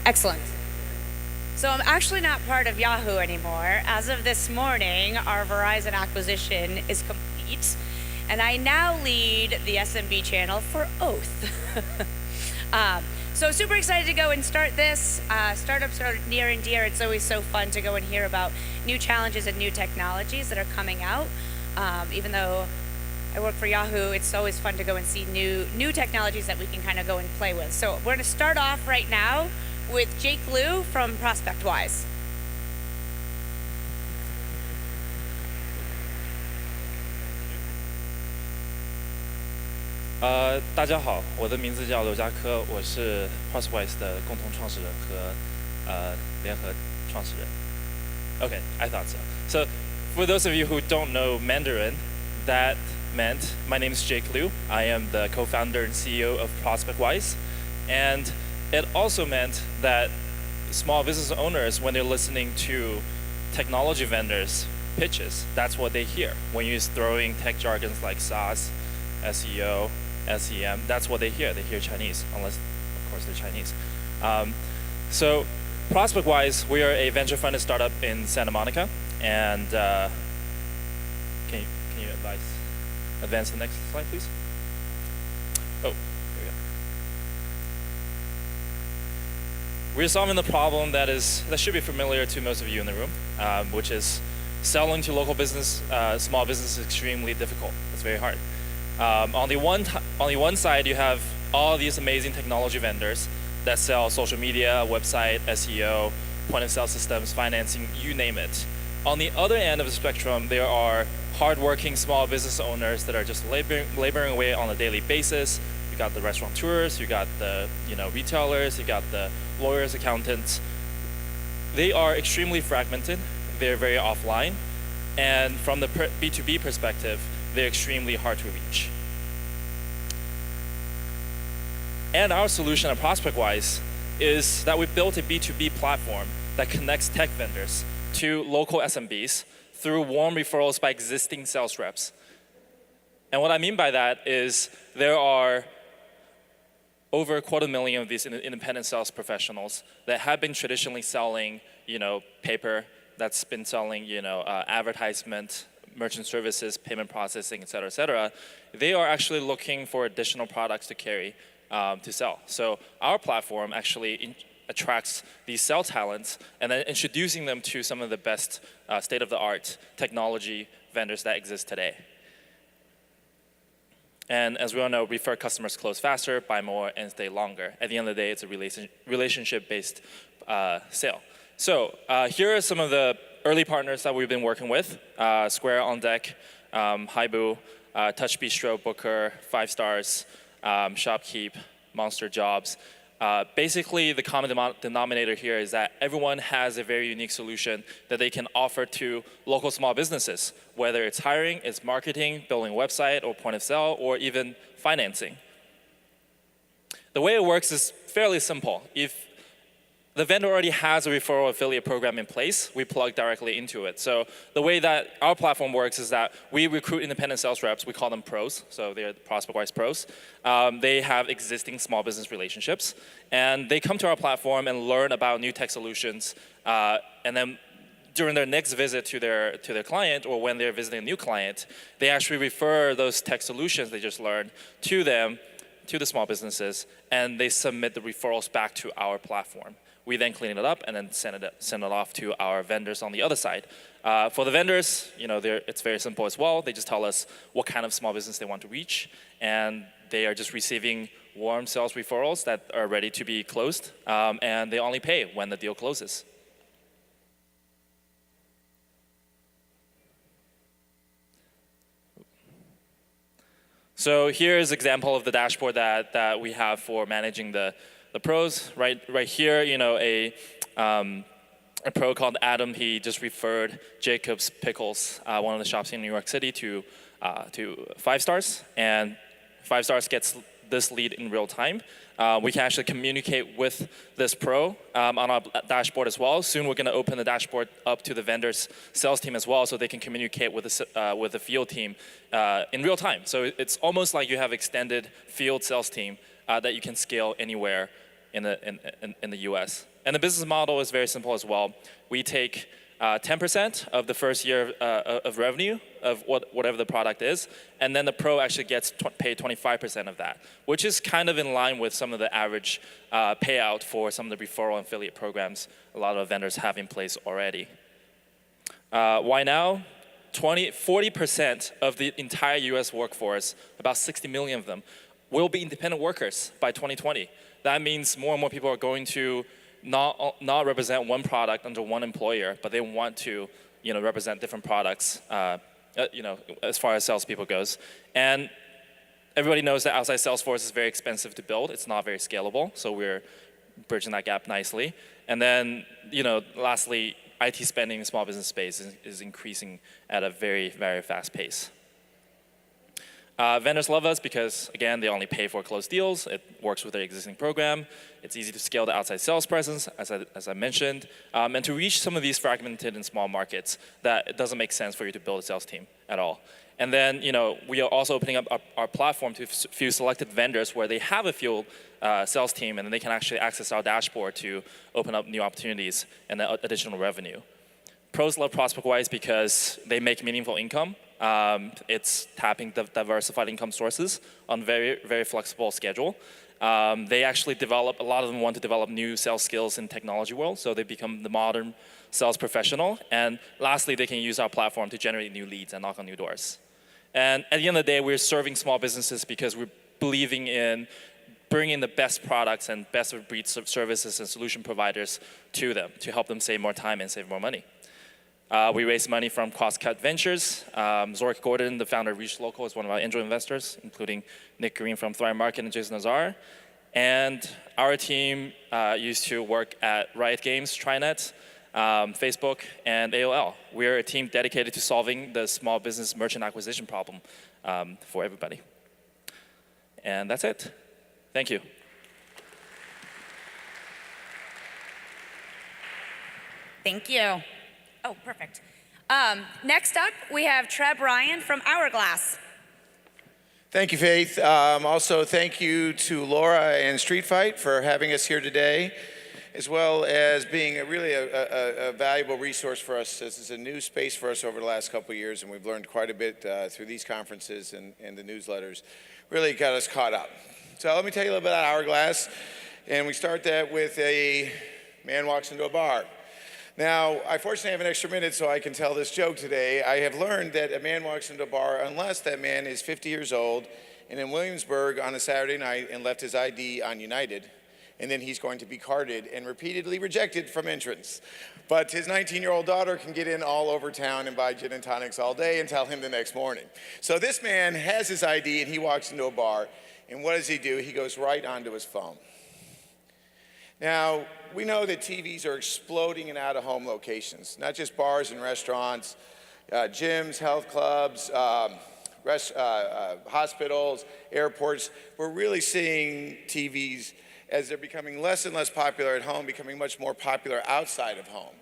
Excellent. So I'm actually not part of Yahoo anymore. As of this morning, our Verizon acquisition is complete, and I now lead the SMB channel for Oath. So super excited to go and start this. Startups are near and dear. It's always so fun to go and hear about new challenges and new technologies that are coming out. Even though I work for Yahoo, it's always fun to go and see new technologies that we can kind of go and play with. So we're going to start off right now with Jiake Liu from ProspectWise. 大家好，我的名字叫刘家科，我是 ProspectWise 的共同创始人和联合创始人。Okay, I thought so. So, for those of you who don't know Mandarin, that meant my name is Jiake Liu. I am the co-founder and CEO of ProspectWise, and it also meant that small business owners, when they're listening to technology vendors' pitches, that's what they hear. When you're throwing tech jargons like SaaS, SEO, SEM, that's what they hear. They hear Chinese, unless, of course, they're Chinese. So ProspectWise, we are a venture-funded startup in Santa Monica, and can you advance the next slide, please? Oh, here we go. We're solving the problem that should be familiar to most of you in the room, which is selling to local business, small business is extremely difficult. It's very hard. On the one side, you have all these amazing technology vendors that sell social media, website, SEO, point-of-sale systems, financing, you name it. On the other end of the spectrum, there are hardworking small business owners that are just laboring away on a daily basis. You got the restaurateurs, you got the retailers, you got the lawyers, accountants. They are extremely fragmented. They're very offline, and from the B2B perspective, they're extremely hard to reach. And our solution at ProspectWise is that we built a B2B platform that connects tech vendors to local SMBs through warm referrals by existing sales reps. And what I mean by that is there are over 250,000 of these independent sales professionals that have been traditionally selling, paper, that's been selling, advertisement, merchant services, payment processing, et cetera, they are actually looking for additional products to carry, to sell. So our platform actually attracts these sales talents and then introducing them to some of the best state-of-the-art technology vendors that exist today. And as we all know, refer customers close faster, buy more, and stay longer. At the end of the day, it's a relationship-based sale. So here are some of the early partners that we've been working with: Square on Deck, Haibu, Touch Bistro, Booker, 5 Stars, Shopkeep, Monster Jobs. Basically, the common denominator here is that everyone has a very unique solution that they can offer to local small businesses, whether it's hiring, it's marketing, building a website, or point of sale, or even financing. The way it works is fairly simple. If the vendor already has a referral affiliate program in place, we plug directly into it. So the way that our platform works is that we recruit independent sales reps. We call them pros, so they're the ProspectWise pros. They have existing small business relationships, and they come to our platform and learn about new tech solutions. And then during their next visit to their client, or when they're visiting a new client, they actually refer those tech solutions they just learned to them, to the small businesses, and they submit the referrals back to our platform. We then clean it up and then send it off to our vendors on the other side. For the vendors, it's very simple as well. They just tell us what kind of small business they want to reach, and they are just receiving warm sales referrals that are ready to be closed, and they only pay when the deal closes. So here's an example of the dashboard that we have for managing the pros. Right here, a pro called Adam, he just referred Jacob's Pickles, one of the shops in New York City, to 5 Stars, and 5 Stars gets this lead in real time. We can actually communicate with this pro on our dashboard as well. Soon we're going to open the dashboard up to the vendor's sales team as well, so they can communicate with the field team in real time. So it's almost like you have extended field sales team that you can scale anywhere in the US. And the business model is very simple as well. We take 10% of the first year of revenue of whatever the product is, and then the pro actually gets paid 25% of that, which is kind of in line with some of the average payout for some of the referral and affiliate programs a lot of vendors have in place already. Why now? 40% of the entire US workforce, about 60 million of them, will be independent workers by 2020. That means more and more people are going to not represent one product under one employer, but they want to represent different products as far as salespeople goes. And everybody knows that outside sales force is very expensive to build. It's not very scalable, so we're bridging that gap nicely. And then lastly, IT spending in the small business space is increasing at a very, very fast pace. Vendors love us because, again, they only pay for closed deals. It works with their existing program. It's easy to scale the outside sales presence, as I mentioned, and to reach some of these fragmented and small markets that it doesn't make sense for you to build a sales team at all. And then, we are also opening up our platform to a few selected vendors where they have a field sales team, and then they can actually access our dashboard to open up new opportunities and additional revenue. Pros love ProspectWise because they make meaningful income. It's tapping diversified income sources on very, very flexible schedule. They actually a lot of them want to develop new sales skills in technology world, so they become the modern sales professional. And lastly, they can use our platform to generate new leads and knock on new doors. And at the end of the day, we're serving small businesses because we're believing in bringing the best products and best of breed services and solution providers to them to help them save more time and save more money. We raise money from Cost Cut Ventures. Zorik Gordon, the founder of Reach Local, is one of our angel investors, including Nick Green from Thrive Market and Jason Nazar. And our team used to work at Riot Games, Trinet, Facebook, and AOL. We're a team dedicated to solving the small business merchant acquisition problem for everybody. And that's it. Thank you. Thank you. Oh, perfect. Next up, we have Treb Ryan from Hourglass. Thank you, Faith. Also, thank you to Laura and Street Fight for having us here today, as well as being really a valuable resource for us. This is a new space for us over the last couple of years, and we've learned quite a bit through these conferences and the newsletters. Really got us caught up. So let me tell you a little bit about Hourglass, and we start that with a man walks into a bar. Now, I fortunately have an extra minute so I can tell this joke today. I have learned that a man walks into a bar unless that man is 50 years old and in Williamsburg on a Saturday night and left his ID on United, and then he's going to be carded and repeatedly rejected from entrance. But his 19-year-old daughter can get in all over town and buy gin and tonics all day and tell him the next morning. So this man has his ID and he walks into a bar, and what does he do? He goes right onto his phone. Now, we know that TVs are exploding in out-of-home locations, not just bars and restaurants, gyms, health clubs, hospitals, airports. We're really seeing TVs as they're becoming less and less popular at home, becoming much more popular outside of home.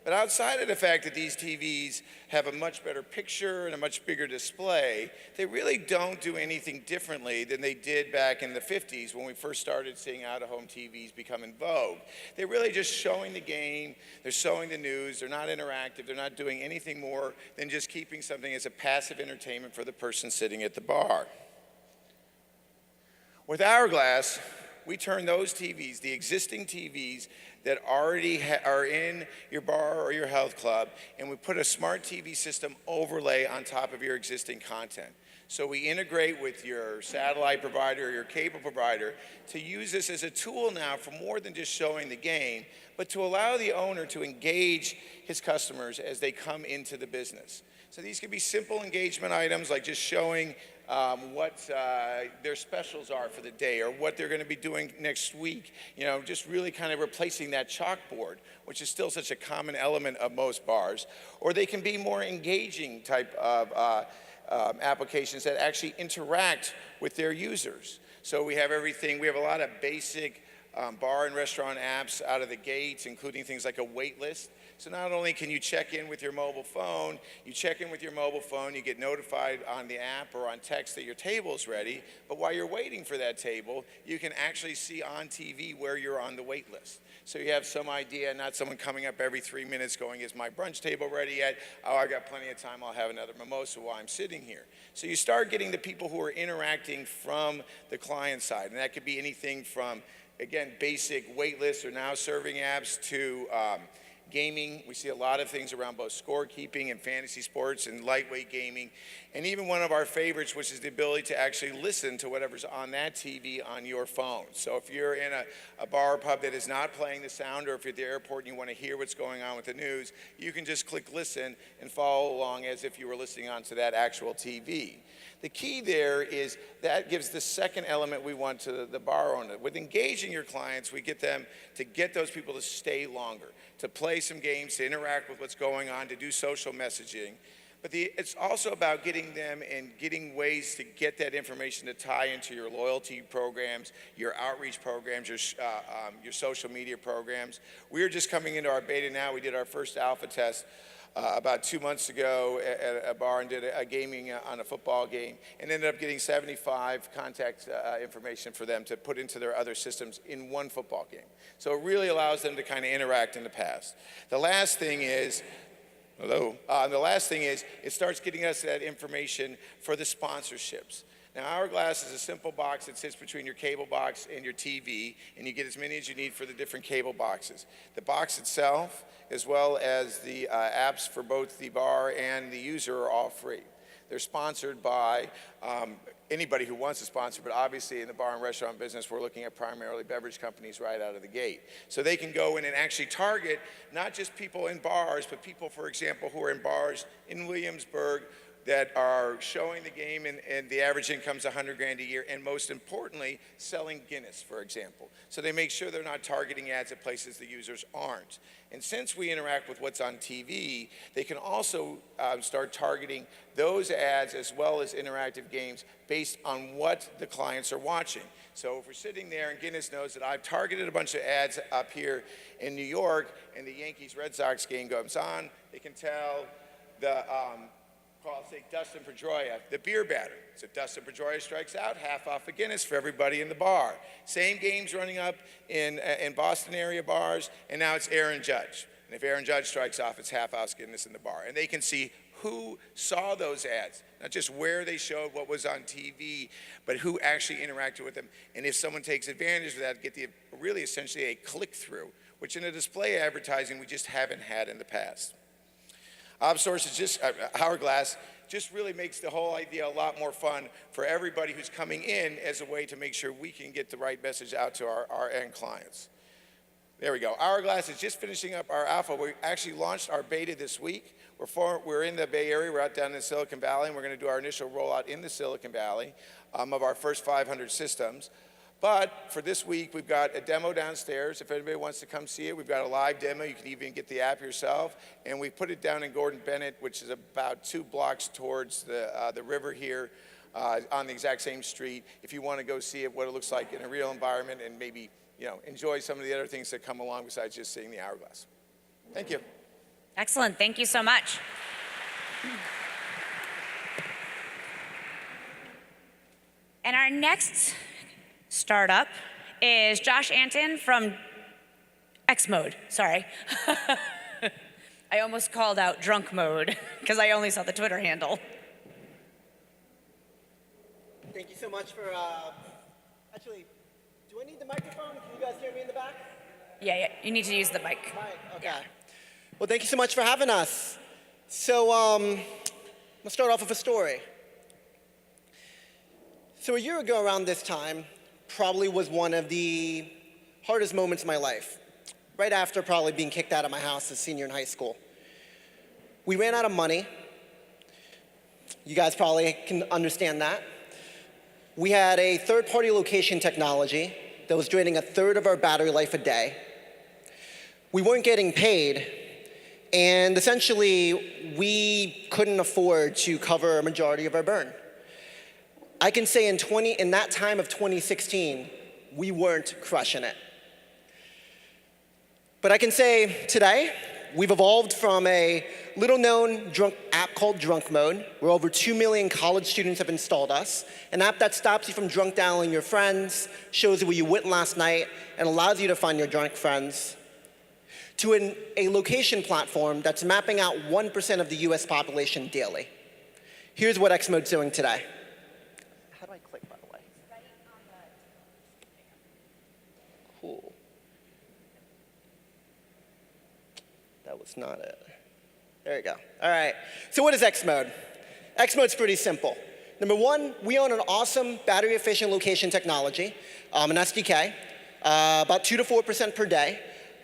But outside of the fact that these TVs have a much better picture and a much bigger display, they really don't do anything differently than they did back in the 50s when we first started seeing out-of-home TVs become in vogue. They're really just showing the game, they're showing the news, they're not interactive, they're not doing anything more than just keeping something as a passive entertainment for the person sitting at the bar. With Hourglass, we turn those TVs, the existing TVs that already are in your bar or your health club, and we put a smart TV system overlay on top of your existing content. So we integrate with your satellite provider or your cable provider to use this as a tool now for more than just showing the game, but to allow the owner to engage his customers as they come into the business. So these could be simple engagement items like just showing what their specials are for the day or what they're going to be doing next week. Just really kind of replacing that chalkboard, which is still such a common element of most bars. Or they can be more engaging type of applications that actually interact with their users. So we have everything. We have a lot of basic bar and restaurant apps out of the gates, including things like a wait list. So not only can you check in with your mobile phone, you get notified on the app or on text that your table's ready, but while you're waiting for that table, you can actually see on TV where you're on the wait list. So you have some idea, not someone coming up every 3 minutes going, is my brunch table ready yet? Oh, I got plenty of time, I'll have another mimosa while I'm sitting here. So you start getting the people who are interacting from the client side, and that could be anything from, again, basic wait lists or now serving apps to gaming. We see a lot of things around both scorekeeping and fantasy sports and lightweight gaming. And even one of our favorites, which is the ability to actually listen to whatever's on that TV on your phone. So if you're in a bar or pub that is not playing the sound, or if you're at the airport and you want to hear what's going on with the news, you can just click listen and follow along as if you were listening onto that actual TV. The key there is that gives the second element we want to the bar owner. With engaging your clients, we get them to get those people to stay longer, to play some games, to interact with what's going on, to do social messaging. But it's also about getting them and getting ways to get that information to tie into your loyalty programs, your outreach programs, your social media programs. We're just coming into our beta now. We did our first alpha test about 2 months ago at a bar and did a gaming on a football game and ended up getting 75 contact information for them to put into their other systems in one football game. So it really allows them to kind of interact in the past. The last thing is, it starts getting us that information for the sponsorships. Now, Hourglass is a simple box that sits between your cable box and your TV, and you get as many as you need for the different cable boxes. The box itself, as well as the apps for both the bar and the user, are all free. They're sponsored by anybody who wants to sponsor, but obviously in the bar and restaurant business, we're looking at primarily beverage companies right out of the gate. So they can go in and actually target not just people in bars, but people, for example, who are in bars in Williamsburg that are showing the game and the average income's $100,000 a year, and most importantly, selling Guinness, for example. So they make sure they're not targeting ads at places the users aren't. And since we interact with what's on TV, they can also start targeting those ads as well as interactive games based on what the clients are watching. So if we're sitting there and Guinness knows that I've targeted a bunch of ads up here in New York and the Yankees-Red Sox game goes on, they can tell the say Dustin Pedroia, the beer batter. So Dustin Pedroia strikes out, half off a Guinness for everybody in the bar. Same game's running up in Boston area bars, and now it's Aaron Judge. And if Aaron Judge strikes off, it's half ounce Guinness in the bar. And they can see who saw those ads, not just where they showed what was on TV, but who actually interacted with them. And if someone takes advantage of that, get really essentially a click-through, which in a display advertising we just haven't had in the past. Hourglass just really makes the whole idea a lot more fun for everybody who's coming in as a way to make sure we can get the right message out to our end clients. There we go. Hourglass is just finishing up our alpha. We actually launched our beta this week. We're in the Bay Area. We're out down in Silicon Valley, and we're going to do our initial rollout in the Silicon Valley of our first 500 systems. But for this week, we've got a demo downstairs. If anybody wants to come see it, we've got a live demo. You can even get the app yourself. And we put it down in Gordon Bennett, which is about 2 blocks towards the river here on the exact same street. If you want to go see it, what it looks like in a real environment, and maybe enjoy some of the other things that come along besides just seeing the Hourglass. Thank you. Excellent. Thank you so much. And our next startup is Josh Anton from X Mode. Sorry. I almost called out drunk mode because I only saw the Twitter handle. Thank you so much for, actually, do I need the microphone? Can you guys hear me in the back? Yeah, you need to use the mic. Okay. Yeah. Well, thank you so much for having us. So, let's start off with a story. So a year ago around this time, probably was one of the hardest moments of my life. Right after probably being kicked out of my house as a senior in high school. We ran out of money. You guys probably can understand that. We had a third-party location technology that was draining 1/3 of our battery life a day. We weren't getting paid, and essentially, we couldn't afford to cover a majority of our burn. I can say in that time of 2016, we weren't crushing it. But I can say today, we've evolved from a little-known app called Drunk Mode, where over 2 million college students have installed us, an app that stops you from drunk dialing your friends, shows you where you went last night, and allows you to find your drunk friends, to a location platform that's mapping out 1% of the US population daily. Here's what X Mode's doing today. How do I click, by the way? Cool. That was not it. There you go. All right. So what is X Mode? X Mode's pretty simple. Number one, we own an awesome battery-efficient location technology, an SDK, about 2 to 4% per day.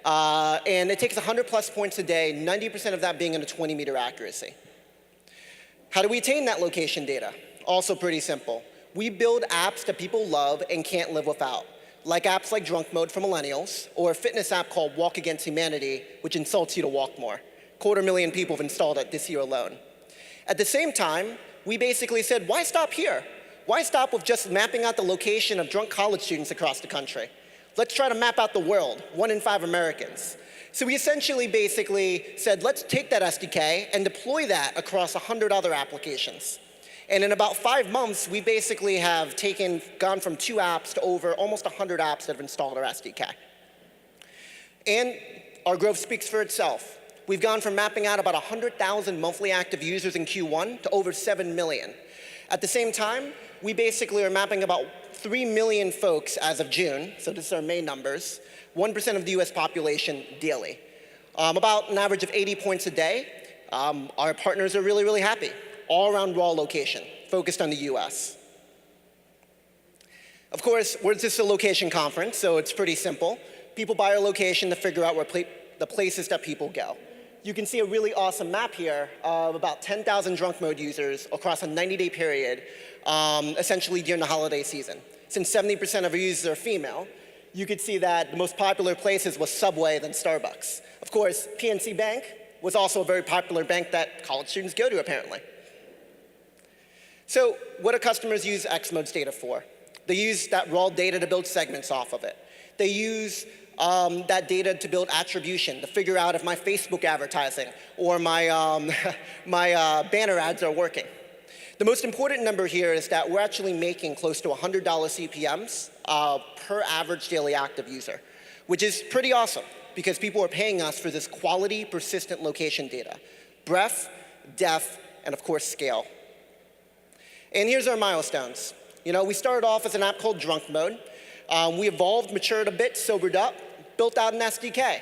And it takes 100 plus points a day, 90% of that being in a 20-meter accuracy. How do we attain that location data? Also pretty simple. We build apps that people love and can't live without, like apps like Drunk Mode for millennials, or a fitness app called Walk Against Humanity, which insults you to walk more. 250,000 people have installed it this year alone. At the same time, we basically said, why stop here? Why stop with just mapping out the location of drunk college students across the country? Let's try to map out the world, 1 in 5 Americans. So we essentially basically said, let's take that SDK and deploy that across 100 other applications. And in about 5 months, we basically have gone from 2 apps to over almost 100 apps that have installed our SDK. And our growth speaks for itself. We've gone from mapping out about 100,000 monthly active users in Q1 to over 7 million. At the same time, we basically are mapping about 3 million folks as of June, so this is our May numbers, 1% of the US population daily. About an average of 80 points a day. Our partners are really, really happy. All around raw location, focused on the US. Of course, we're just a location conference, so it's pretty simple. People buy our location to figure out where the places that people go. You can see a really awesome map here of about 10,000 Drunk Mode users across a 90-day period, essentially during the holiday season. Since 70% of our users are female, you could see that the most popular places was Subway, then Starbucks. Of course, PNC Bank was also a very popular bank that college students go to, apparently. So what do customers use X Mode's data for? They use that raw data to build segments off of it. They use that data to build attribution, to figure out if my Facebook advertising or my banner ads are working. The most important number here is that we're actually making close to $100 CPMs per average daily active user, which is pretty awesome because people are paying us for this quality, persistent location data. Breadth, depth, and of course, scale. And here's our milestones. We started off as an app called Drunk Mode. We evolved, matured a bit, sobered up, built out an SDK.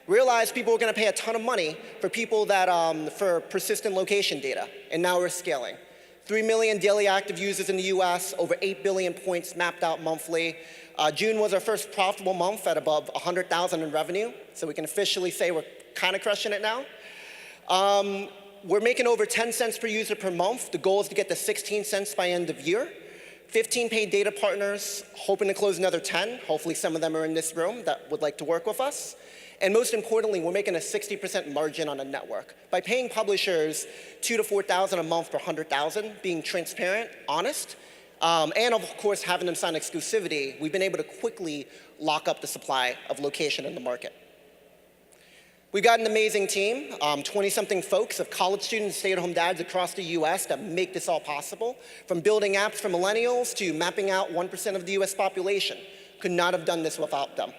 Realized people were going to pay a ton of money for people for persistent location data, and now we're scaling. 3 million daily active users in the US, over 8 billion points mapped out monthly. June was our first profitable month at above 100,000 in revenue, so we can officially say we're kind of crushing it now. We're making over 10 cents per user per month. The goal is to get to 16 cents by end of year. 15 paid data partners, hoping to close another 10. Hopefully some of them are in this room that would like to work with us. And most importantly, we're making a 60% margin on a network. By paying publishers $2,000 to $4,000 a month per 100,000, being transparent, honest, and of course having them sign exclusivity, we've been able to quickly lock up the supply of location in the market. We've got an amazing team, 20-something folks of college students, stay-at-home dads across the US that make this all possible, from building apps for millennials to mapping out 1% of the US population. Could not have done this without them.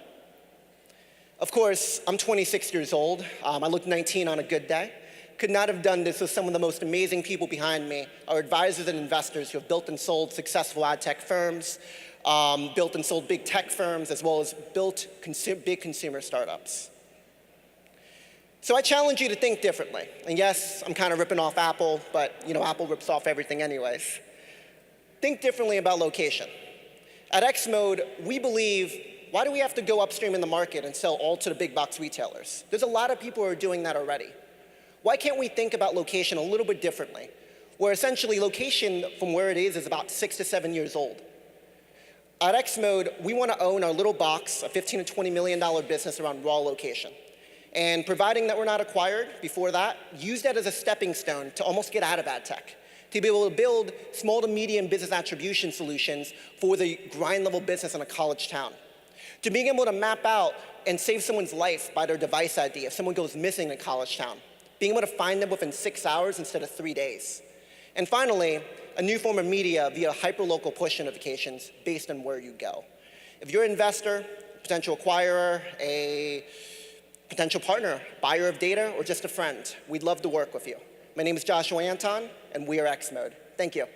Of course, I'm 26 years old. I look 19 on a good day. Could not have done this with some of the most amazing people behind me, our advisors and investors who have built and sold successful ad tech firms, built and sold big tech firms, as well as built big consumer startups. So I challenge you to think differently. And yes, I'm kind of ripping off Apple, but Apple rips off everything anyways. Think differently about location. At X Mode, we believe, why do we have to go upstream in the market and sell all to the big box retailers? There's a lot of people who are doing that already. Why can't we think about location a little bit differently? Where essentially location from where it is about 6 to 7 years old. At X Mode, we want to own our little box, a $15 to $20 million business around raw location. And providing that we're not acquired before that, use that as a stepping stone to almost get out of ad tech, to be able to build small to medium business attribution solutions for the grind level business in a college town, to being able to map out and save someone's life by their device ID if someone goes missing in college town, being able to find them within 6 hours instead of 3 days. And finally, a new form of media via hyperlocal push notifications based on where you go. If you're an investor, potential acquirer, a potential partner, buyer of data, or just a friend, we'd love to work with you. My name is Joshua Anton, and we are X Mode. Thank you.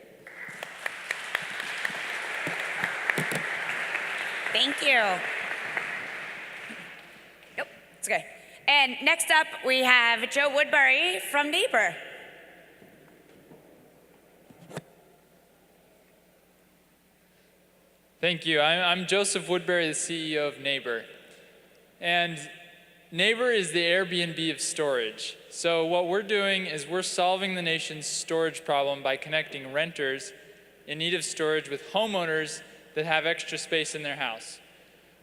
Thank you. Yep, it's okay. And next up, we have Joe Woodbury from Neiybor. Thank you. I'm Joseph Woodbury, the CEO of Neiybor. And Neiybor is the Airbnb of storage. So what we're doing is we're solving the nation's storage problem by connecting renters in need of storage with homeowners that have extra space in their house.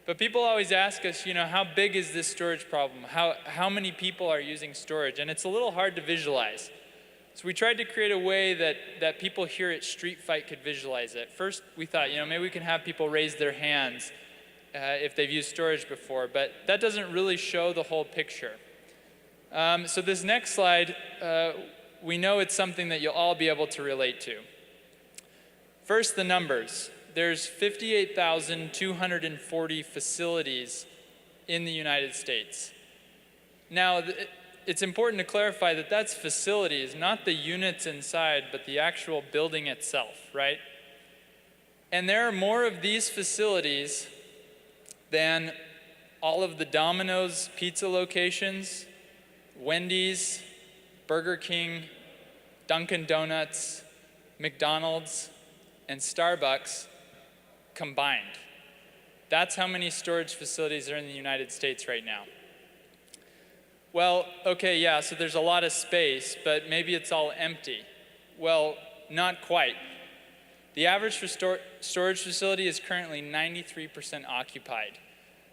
But people always ask us, how big is this storage problem? How many people are using storage? And it's a little hard to visualize. So we tried to create a way that people here at Street Fight could visualize it. First, we thought, maybe we can have people raise their hands if they've used storage before, but that doesn't really show the whole picture. So this next slide, we know it's something that you'll all be able to relate to. First, the numbers. There's 58,240 facilities in the United States. Now, it's important to clarify that that's facilities, not the units inside, but the actual building itself, right? And there are more of these facilities than all of the Domino's pizza locations, Wendy's, Burger King, Dunkin' Donuts, McDonald's, and Starbucks combined. That's how many storage facilities are in the United States right now. Well, okay, yeah, so there's a lot of space, but maybe it's all empty. Well, not quite. The average for storage facility is currently 93% occupied.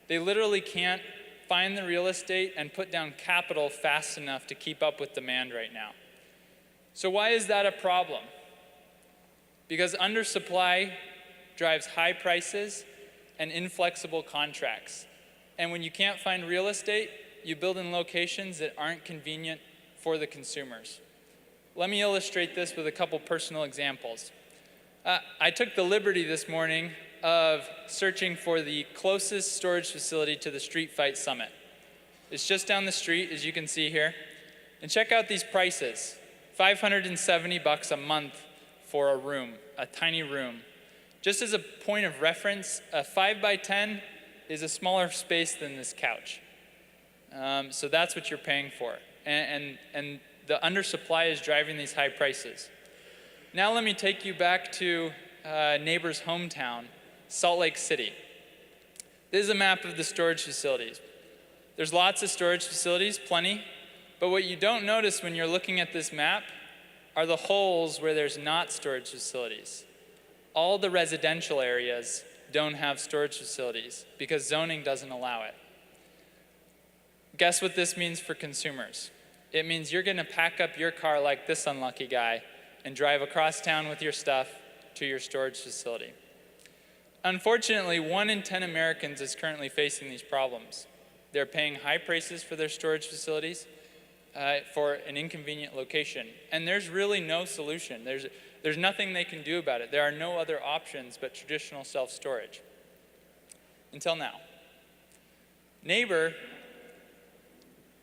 They literally can't find the real estate and put down capital fast enough to keep up with demand right now. So why is that a problem? Because undersupply drives high prices and inflexible contracts. And when you can't find real estate, you build in locations that aren't convenient for the consumers. Let me illustrate this with a couple personal examples. I took the liberty this morning of searching for the closest storage facility to the Street Fight Summit. It's just down the street, as you can see here. And check out these prices. $570 a month for a room, a tiny room. Just as a point of reference, a 5x10 is a smaller space than this couch. So that's what you're paying for. And the undersupply is driving these high prices. Now let me take you back to Neighbor's hometown, Salt Lake City. This is a map of the storage facilities. There's lots of storage facilities, plenty, but what you don't notice when you're looking at this map are the holes where there's not storage facilities. All the residential areas don't have storage facilities because zoning doesn't allow it. Guess what this means for consumers? It means you're gonna pack up your car like this unlucky guy and drive across town with your stuff to your storage facility. Unfortunately, 1 in 10 Americans is currently facing these problems. They're paying high prices for their storage facilities for an inconvenient location. And there's really no solution. There's nothing they can do about it. There are no other options but traditional self-storage. Until now. Neiybor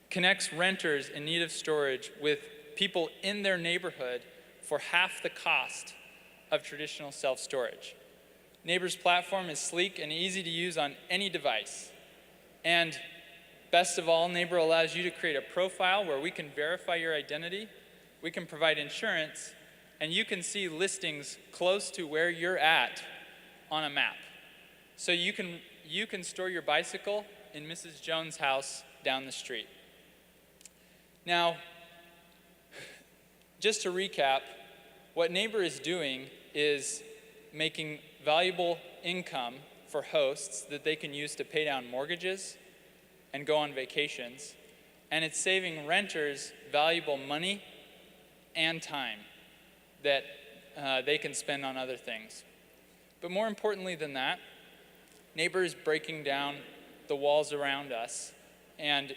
connects renters in need of storage with people in their neighborhood for half the cost of traditional self-storage. Neighbor's platform is sleek and easy to use on any device. And best of all, Neiybor allows you to create a profile where we can verify your identity, we can provide insurance, and you can see listings close to where you're at on a map. So you can store your bicycle in Mrs. Jones' house down the street. Now, just to recap, what Neiybor is doing is making valuable income for hosts that they can use to pay down mortgages and go on vacations, and it's saving renters valuable money and time that they can spend on other things. But more importantly than that, Neiybor is breaking down the walls around us and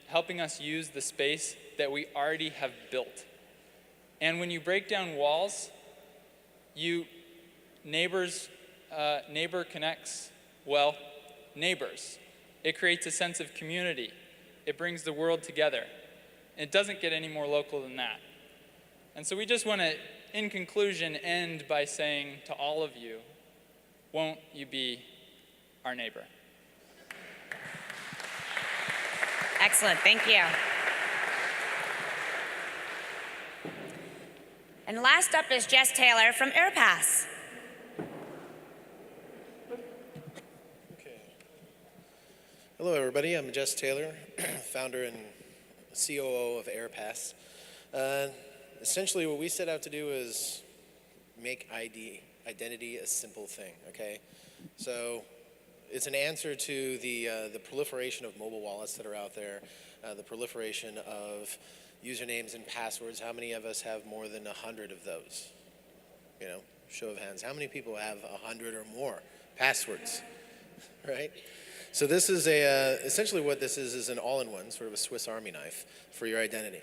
helping us use the space that we already have built. And when you break down walls, neighbor connects, well, neighbors. It creates a sense of community. It brings the world together. And it doesn't get any more local than that. And so we just want to, in conclusion, end by saying to all of you, won't you be our neighbor? Excellent, thank you. And last up is Jess Taylor from Aerpass. Okay. Hello, everybody. I'm Jess Taylor, founder and COO of Aerpass. Essentially, what we set out to do is make identity a simple thing. Okay, so it's an answer to the proliferation of mobile wallets that are out there, the proliferation of usernames and passwords. How many of us have more than 100 of those? You know, show of hands. How many people have 100 or more passwords? Right? So this is essentially what this is an all-in-one, sort of a Swiss Army knife for your identity.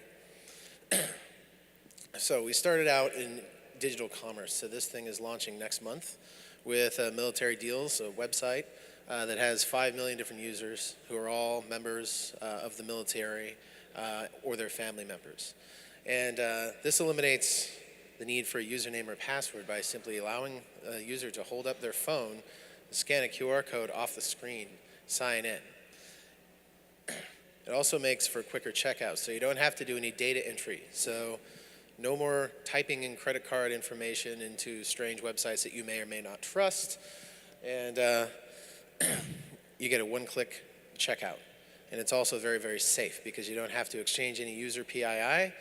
So we started out in digital commerce. So this thing is launching next month with Military Deals, a website that has 5 million different users who are all members of the military or their family members. And this eliminates the need for a username or password by simply allowing a user to hold up their phone, scan a QR code off the screen, sign in. It also makes for quicker checkout, so you don't have to do any data entry. So no more typing in credit card information into strange websites that you may or may not trust. And you get a one-click checkout. And it's also very, very safe because you don't have to exchange any user PII.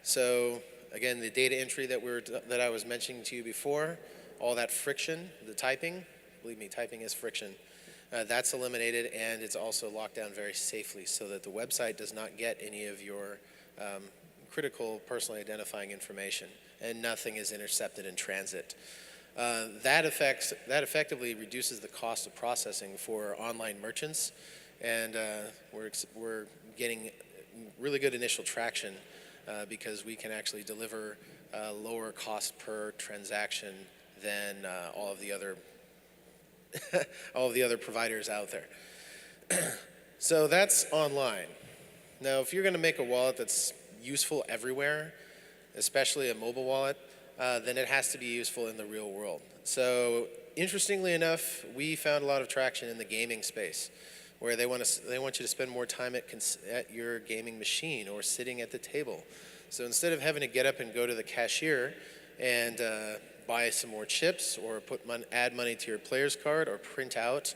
So again, the data entry that I was mentioning to you before, all that friction, the typing, believe me, typing is friction. That's eliminated, and it's also locked down very safely so that the website does not get any of your critical personally identifying information, and nothing is intercepted in transit. That effectively reduces the cost of processing for online merchants, and we're getting really good initial traction because we can actually deliver lower cost per transaction than all of the other providers out there. So that's online. Now, if you're going to make a wallet that's useful everywhere, especially a mobile wallet, then it has to be useful in the real world. So interestingly enough, we found a lot of traction in the gaming space, where they want you to spend more time at your gaming machine or sitting at the table. So instead of having to get up and go to the cashier and buy some more chips or add money to your player's card or print out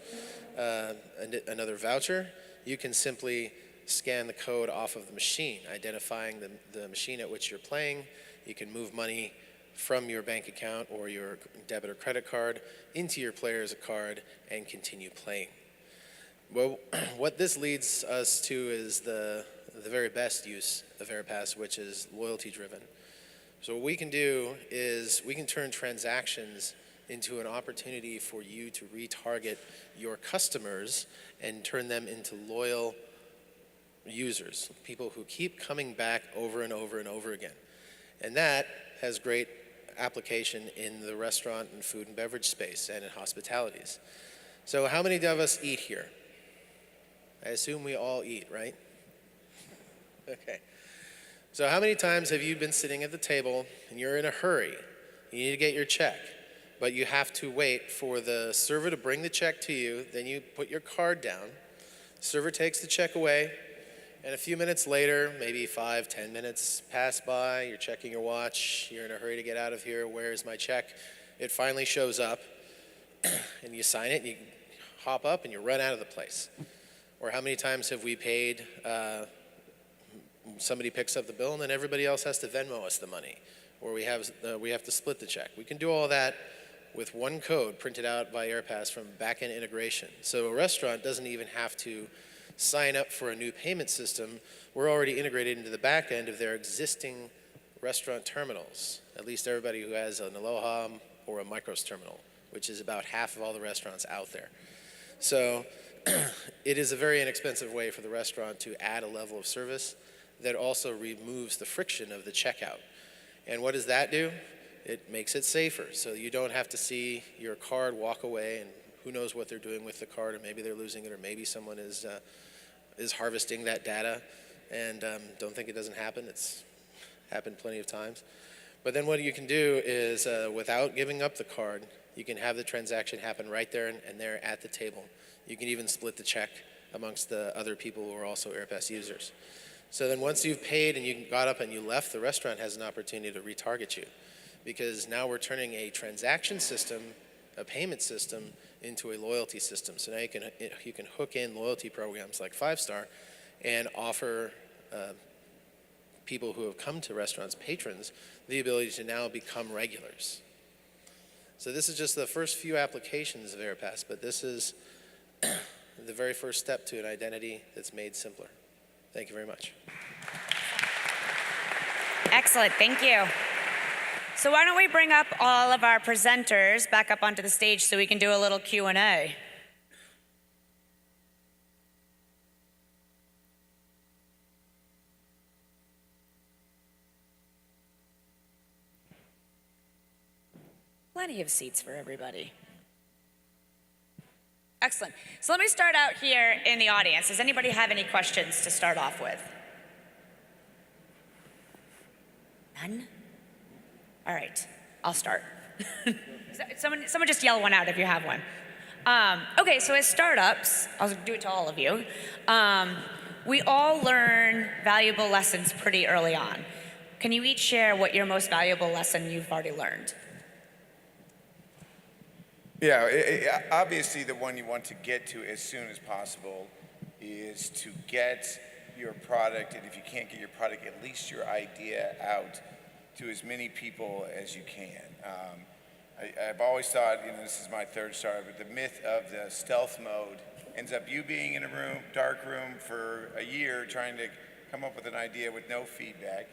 another voucher, you can simply scan the code off of the machine, identifying the machine at which you're playing. You can move money from your bank account or your debit or credit card into your player's card and continue playing. Well, what this leads us to is the very best use of Aerpass, which is loyalty driven. So what we can do is we can turn transactions into an opportunity for you to retarget your customers and turn them into loyal users, people who keep coming back over and over and over again. And that has great application in the restaurant and food and beverage space and in hospitalities. So how many of us eat here? I assume we all eat, right? Okay. So how many times have you been sitting at the table and you're in a hurry? You need to get your check, but you have to wait for the server to bring the check to you. Then you put your card down. The server takes the check away, and a few minutes later, maybe 5-10 minutes pass by. You're checking your watch. You're in a hurry to get out of here. Where's my check? It finally shows up, and you sign it, and you hop up, and you run out of the place. Or how many times have we paid, somebody picks up the bill and then everybody else has to Venmo us the money, or we have to split the check. We can do all that with one code printed out by Aerpass from back-end integration. So a restaurant doesn't even have to sign up for a new payment system. We're already integrated into the back end of their existing restaurant terminals, at least everybody who has an Aloha or a Micros terminal, which is about half of all the restaurants out there. So it is a very inexpensive way for the restaurant to add a level of service that also removes the friction of the checkout. And what does that do? It makes it safer. So you don't have to see your card walk away, and who knows what they're doing with the card, or maybe they're losing it, or maybe someone is harvesting that data. And don't think it doesn't happen. It's happened plenty of times. But then what you can do is, without giving up the card, you can have the transaction happen right there and there at the table. You can even split the check amongst the other people who are also Aerpass users. So then once you've paid and you got up and you left, the restaurant has an opportunity to retarget you, because now we're turning a transaction system, a payment system, into a loyalty system. So now you can hook in loyalty programs like 5-Star and offer people who have come to restaurants, patrons, the ability to now become regulars. So this is just the first few applications of Aerpass, but this is the very first step to an identity that's made simpler. Thank you very much. Excellent, thank you. So why don't we bring up all of our presenters back up onto the stage so we can do a little Q&A. Plenty of seats for everybody. Excellent. So let me start out here in the audience. Does anybody have any questions to start off with? None? All right, I'll start. Someone just yell one out if you have one. Okay, so as startups, I'll do it to all of you. We all learn valuable lessons pretty early on. Can you each share what your most valuable lesson you've already learned? Yeah, obviously the one you want to get to as soon as possible is to get your product, and if you can't get your product, at least your idea out to as many people as you can. I've always thought, this is my third startup, but the myth of the stealth mode ends up you being in a room, dark room for a year trying to come up with an idea with no feedback.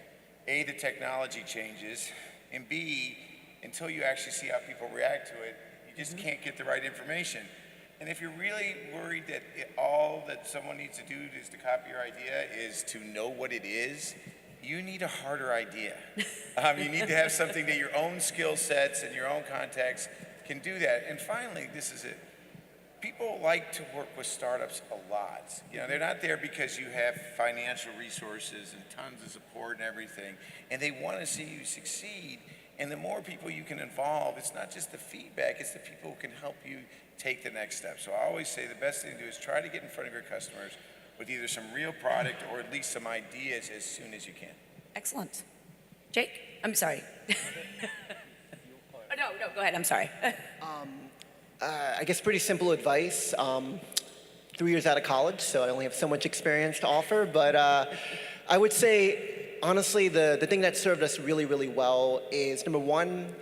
A, the technology changes, and B, until you actually see how people react to it, you just can't get the right information. And if you're really worried that all that someone needs to do is to copy your idea is to know what it is, you need a harder idea. You need to have something that your own skill sets and your own context can do that. And finally, this is it. People like to work with startups a lot. They're not there because you have financial resources and tons of support and everything, and they want to see you succeed. And the more people you can involve, it's not just the feedback, it's the people who can help you take the next step. So I always say the best thing to do is try to get in front of your customers with either some real product or at least some ideas as soon as you can. Excellent. Jake? I'm sorry. Oh, no, go ahead, I'm sorry. I guess pretty simple advice. 3 years out of college, so I only have so much experience to offer, but I would say, honestly, the thing that served us really, really well is, number one,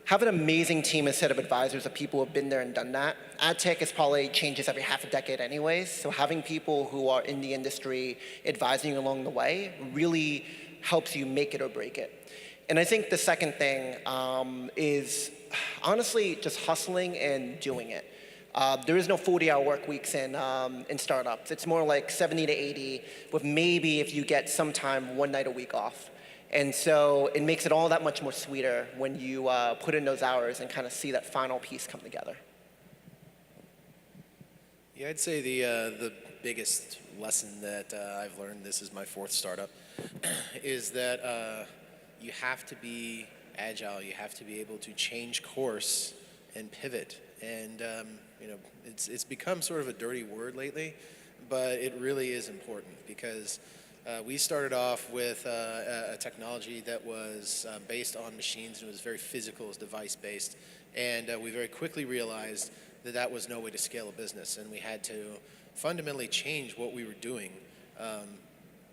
have an amazing team, a set of advisors of people who have been there and done that. Ad tech is probably changes every half a decade anyways, so having people who are in the industry advising you along the way really helps you make it or break it. And I think the second thing is honestly just hustling and doing it. There is no 40-hour work weeks in startups. It's more like 70 to 80, with maybe, if you get some time, one night a week off. And so it makes it all that much more sweeter when you put in those hours and kind of see that final piece come together. Yeah, I'd say the biggest lesson that I've learned, this is my fourth startup, is that you have to be agile. You have to be able to change course and pivot. And it's become sort of a dirty word lately, but it really is important, because we started off with a technology that was based on machines, and it was very physical, it was device-based, and we very quickly realized that that was no way to scale a business, and we had to fundamentally change what we were doing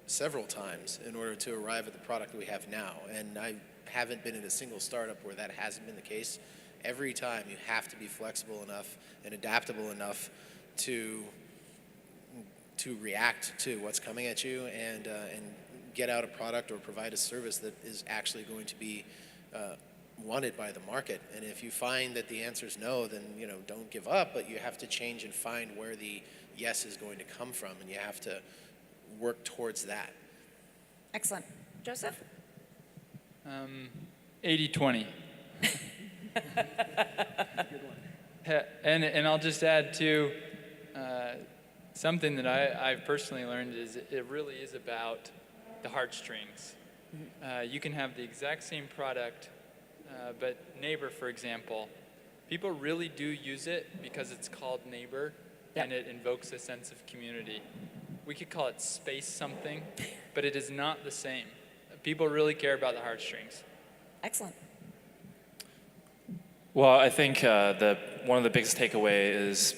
several times in order to arrive at the product that we have now. And I haven't been in a single startup where that hasn't been the case. Every time you have to be flexible enough and adaptable enough to react to what's coming at you and get out a product or provide a service that is actually going to be wanted by the market. And if you find that the answer is no, then don't give up, but you have to change and find where the yes is going to come from, and you have to work towards that. Excellent. Joseph? 80-20. And I'll just add too, something that I've personally learned is it really is about the heartstrings. You can have the exact same product, but Neiybor, for example, people really do use it because it's called Neiybor, and it invokes a sense of community. We could call it space something, but it is not the same. People really care about the heartstrings. Excellent. Well, I think one of the biggest takeaway is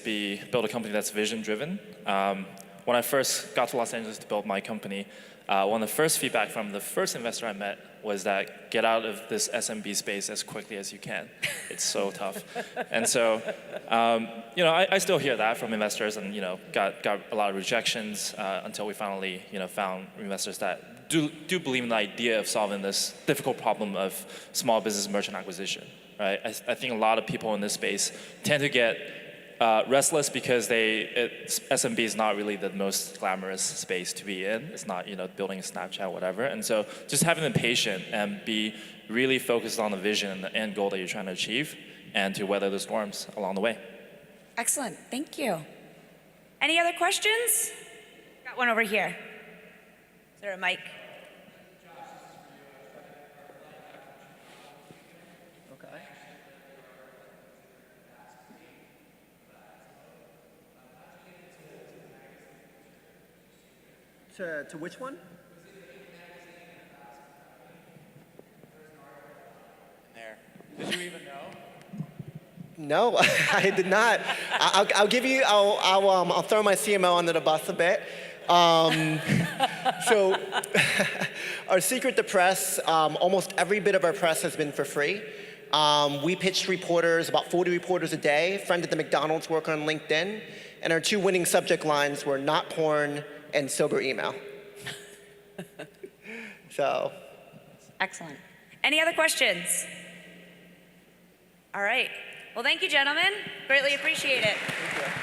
build a company that's vision driven. When I first got to Los Angeles to build my company, one of the first feedback from the first investor I met was that get out of this SMB space as quickly as you can. It's so tough. And so, I still hear that from investors, and got a lot of rejections until we finally found investors that do believe in the idea of solving this difficult problem of small business merchant acquisition. Right? I think a lot of people in this space tend to get restless because SMB is not really the most glamorous space to be in. It's not building a Snapchat or whatever. And so just having the patience and be really focused on the vision and the end goal that you're trying to achieve, and to weather the storms along the way. Excellent. Thank you. Any other questions? Got one over here. Is there a mic? To which one? There. Did you even know? No, I did not. I'll give you. I'll throw my CMO under the bus a bit. So, our secret to press. Almost every bit of our press has been for free. We pitched reporters, about 40 reporters a day. Friend at the McDonald's, work on LinkedIn, and our 2 winning subject lines were not porn and sober email. So. Excellent. Any other questions? All right. Well, thank you, gentlemen. Greatly appreciate it. Thank you.